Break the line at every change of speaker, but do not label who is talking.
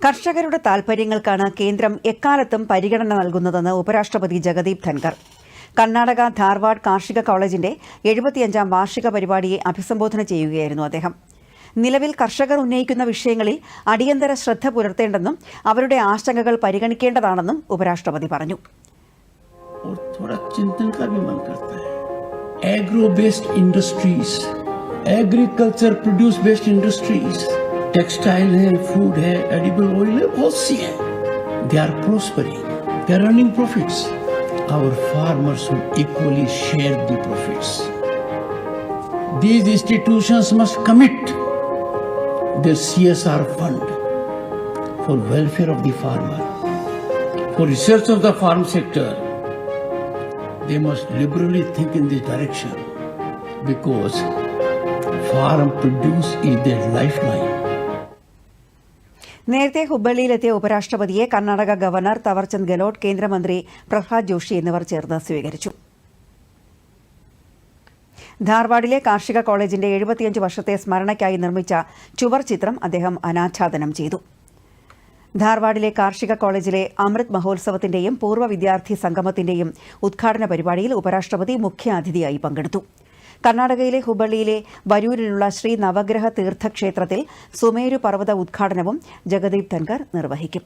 കർഷകരുടെ താൽപര്യങ്ങൾക്കാണ് കേന്ദ്രം എക്കാലത്തും പരിഗണന നൽകുന്നതെന്ന് ഉപരാഷ്ട്രപതി ജഗദീപ് ധൻകർ. കർണാടക ധാർവാഡ് കാർഷിക കോളേജിന്റെ 75ാം വാർഷിക പരിപാടിയെ അഭിസംബോധന ചെയ്യുകയായിരുന്നു അദ്ദേഹം. നിലവിൽ കർഷകർ ഉന്നയിക്കുന്ന വിഷയങ്ങളിൽ അടിയന്തര ശ്രദ്ധ പുലർത്തേണ്ടെന്നും അവരുടെ ആശങ്കകൾ പരിഗണിക്കേണ്ടതാണെന്നും ഉപരാഷ്ട്രപതി പറഞ്ഞു.
टेक्सटाइल है, फूड है, एडिबल ऑयल है, बहुत सी है. They are prospering. They are earning profits. Our farmers should equally share the profits. These institutions must commit their CSR fund for welfare of the farmer, for research of the farm sector. They must liberally think in this direction because farm produce is their lifeline.
നേരത്തെ ഹുബ്ബള്ളിയിലെത്തിയ ഉപരാഷ്ട്രപതിയെ Karnataka governor Thawarchand Gehlot, കേന്ദ്രമന്ത്രി പ്രഹ്ലാദ് ജോഷി എന്നിവർ ചേർന്ന് സ്വീകരിച്ചു. ധാർവാഡിലെ കാർഷിക കോളേജിന്റെ 75 വർഷത്തെ സ്മരണയ്ക്കായി നിർമ്മിച്ച ചുവർ ചിത്രം അദ്ദേഹം അനാച്ഛാദനം ചെയ്തു. ധാർവാഡിലെ കാർഷിക കോളേജിലെ അമൃത് മഹോത്സവത്തിന്റെയും പൂർവ്വ വിദ്യാർത്ഥി സംഗമത്തിന്റെയും ഉദ്ഘാടന പരിപാടിയിൽ ഉപരാഷ്ട്രപതി മുഖ്യാതിഥിയായി പങ്കെടുത്തു. കർണാടകയിലെ ഹുബ്ബള്ളിയിലെ വരൂരിലുള്ള ശ്രീ നവഗ്രഹ തീർത്ഥക്ഷേത്രത്തിൽ സുമേരു പർവ്വത ഉദ്ഘാടനവും ജഗദീപ് ധൻകർ നിർവഹിക്കും.